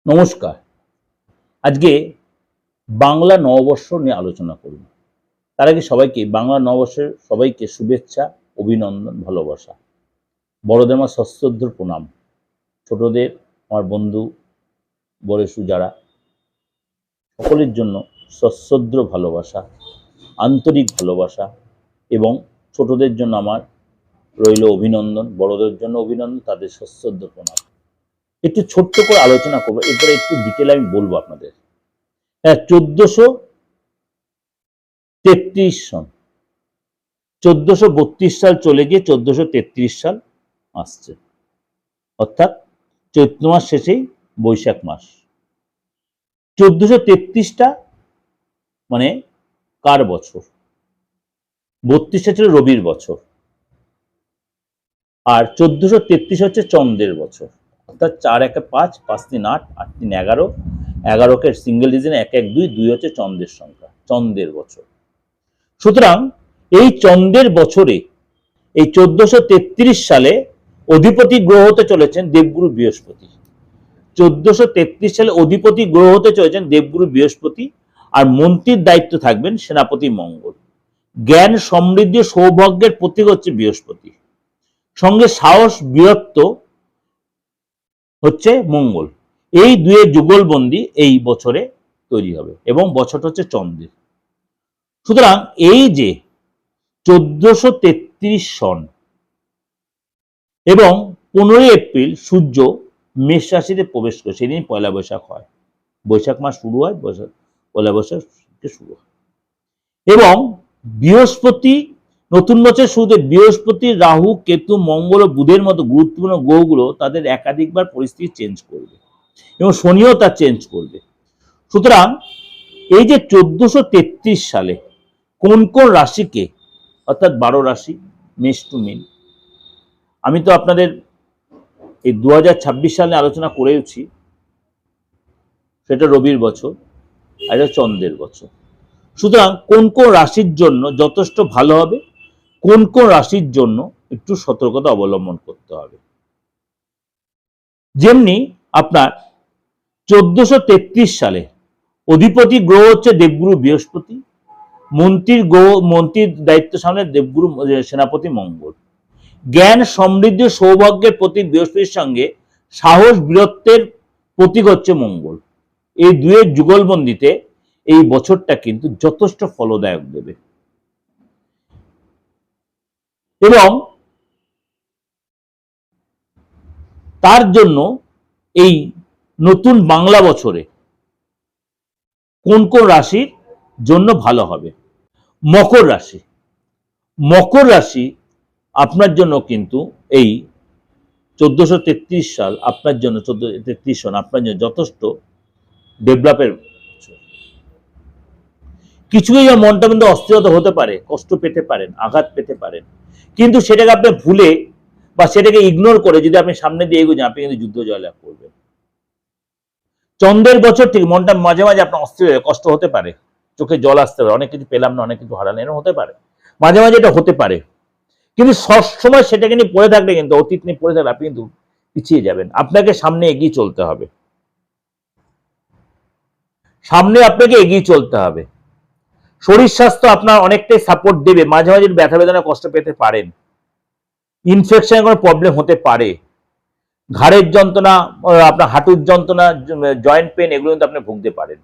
নমস্কার। আজকে বাংলা নববর্ষ নিয়ে আলোচনা করব। তার আগে সবাইকে বাংলা নববর্ষের সবাইকে শুভেচ্ছা, অভিনন্দন, ভালোবাসা। বড়দের আমার সশ্রদ্ধ প্রণাম, ছোটদের আমার বন্ধু বয়সী যারা সকলের জন্য সশ্রদ্ধ ভালোবাসা, আন্তরিক ভালোবাসা এবং ছোটদের জন্য আমার রইল অভিনন্দন, বড়দের জন্য অভিনন্দন, তাদের সশ্রদ্ধ প্রণাম। একটু ছোট্ট করে আলোচনা করবো, এরপরে একটু ডিটেল আমি বলবো আপনাদের। 1433 সন, 1432 সাল চলে গিয়ে 1433 সাল আসছে, অর্থাৎ চৈত্র মাস শেষেই বৈশাখ মাস। 1433টা মানে কার বছর? 32টা ছিল রবির বছর, আর 1433 হচ্ছে চন্দ্রের বছর, অর্থাৎ 4 1 5, 5 3 8, 8 3 11, 11কে সিঙ্গেল ডিজিটে 1 1 2, 2 হচ্ছে চন্দ্রের সংখ্যা, চন্দ্রের বছর। সুতরাং এই চন্দ্রের বছরে এই 1433 সালে অধিপতি গ্রহ হতে চলেছেন দেবগুরু বৃহস্পতি। 1433 সালে অধিপতি গ্রহ হতে চলেছেন দেবগুরু বৃহস্পতি, আর মন্ত্রীর দায়িত্ব থাকবেন সেনাপতি মঙ্গল। জ্ঞান, সমৃদ্ধি, সৌভাগ্যের প্রতীক হচ্ছে বৃহস্পতি, সঙ্গে সাহস, বীরত্ব হচ্ছে মঙ্গল। এই দুয়ের যুগলবন্দি এই বছরে তৈরি হবে এবং বছরটা হচ্ছে চন্দ্রের। সুতরাং এই যে 1433 সন এবং 15 এপ্রিল সূর্য মেষ রাশিতে প্রবেশ করে, সেদিন পয়লা বৈশাখ হয়, বৈশাখ মাস শুরু হয়, পয়লা বৈশাখ শুরু হয়। এবং বৃহস্পতি নতুন বছর শুরুতে বৃহস্পতি, রাহু, কেতু, মঙ্গল ও বুধের মতো গুরুত্বপূর্ণ গ্রহগুলো তাদের একাধিকবার পরিস্থিতি চেঞ্জ করবে এবং শনিও তা চেঞ্জ করবে। সুতরাং এই যে 1433 সালে কোন কোন রাশিকে, অর্থাৎ 12 রাশি মেষ টু মীন, আমি তো আপনাদের এই 2026 সালে আলোচনা করেওছি, সেটা রবির বছর আর এটা চন্দ্রের বছর। সুতরাং কোন কোন রাশির জন্য যথেষ্ট ভালো হবে, কোন কোন রাশির জন্য একটু সতর্কতা অবলম্বন করতে হবে। যেমনি আপনার 1433 সালে অধিপতি গ্রহ হচ্ছে দেবগুরু বৃহস্পতি, মন্ত্রীর দায়িত্ব সামনে দেবগুরু সেনাপতি মঙ্গল। জ্ঞান, সমৃদ্ধি, সৌভাগ্যের প্রতীক বৃহস্পতির সঙ্গে সাহস, বীরত্বের প্রতীক হচ্ছে মঙ্গল। এই দুয়ের যুগলবন্দিতে এই বছরটা কিন্তু যথেষ্ট ফলদায়ক দেবে। এবং তার জন্য এই নতুন বাংলা বছরে কোন কোন রাশির জন্য ভালো হবে? মকর রাশি। মকর রাশি আপনার জন্য কিন্তু এই 1433 সাল আপনার জন্য 1433 সন আপনার জন্য যথেষ্ট ডেভেলপের। কিছুই মনটা কিন্তু অস্থিরতা হতে পারে, কষ্ট পেতে পারেন, আঘাত পেতে পারেন, কিন্তু সেটাকে আপনি ভুলে বা সেটাকে ইগনোর করে যদি আপনি সামনে দিয়ে এগোন, আপনি কিন্তু যুদ্ধ জয়লাভ করবেন। চন্দ্রের বছর ঠিক মনটা মাঝে মাঝে আপনার অস্থির কষ্ট হতে পারে, চোখে জল আসতে পারে, অনেক কিছু পেলাম না, অনেক কিছু হারালাম, এরকম হতে পারে, মাঝে মাঝে এটা হতে পারে। কিন্তু সবসময় সেটাকে নিয়ে পড়ে থাকলে কিন্তু, অতীত নিয়ে পড়ে থাকলে আপনি কিন্তু পিছিয়ে যাবেন। আপনাকে সামনে এগিয়ে চলতে হবে, সামনে আপনাকে এগিয়ে চলতে হবে। শরীর স্বাস্থ্য আপনার অনেকটাই সাপোর্ট দেবে, মাঝে মাঝে ব্যথা বেদনা কষ্ট পেতে পারেন, ইনফেকশনের কোনো প্রবলেম হতে পারে, ঘাড়ের যন্ত্রণা, আপনার হাঁটুর যন্ত্রণা, জয়েন্ট পেন, এগুলো কিন্তু আপনি ভুগতে পারেন।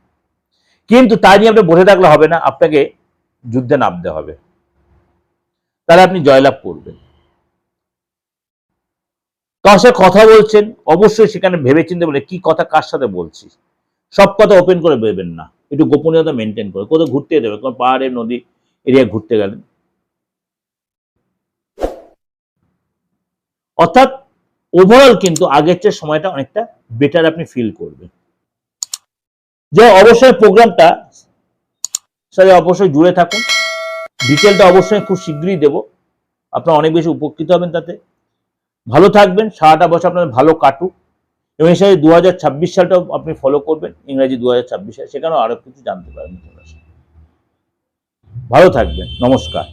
কিন্তু তাই নিয়ে আপনি বসে থাকলে হবে না, আপনাকে যুদ্ধে নামতে হবে, তাহলে আপনি জয়লাভ করবেন। কার সাথে কথা বলছেন অবশ্যই সেখানে ভেবে চিন্তে বলে কি কথা কার সাথে বলছি, সব কথা ওপেন করে বলবেন না, একটু গোপনীয়তা মেনটেন করে। কোথাও ঘুরতে যেতে হবে, কোনো পাহাড়ে নদী এরিয়া ঘুরতে গেলেন, অর্থাৎ ওভারঅল কিন্তু আগের চেয়ে সময়টা অনেকটা বেটার আপনি ফিল করবেন। যে অবশ্যই প্রোগ্রামটা সাথে অবশ্যই জুড়ে থাকুন, ডিটেলটা অবশ্যই খুব শীঘ্রই দেব, আপনারা অনেক বেশি উপকৃত হবেন তাতে। ভালো থাকবেন, সারাটা বছর আপনাদের ভালো কাটুক, এবং এর সাথে 2026 সালটাও আপনি ফলো করবেন, ইংরেজি 2026 সাল, সেখানেও আরো কিছু জানতে পারবেন। ভালো থাকবেন, নমস্কার।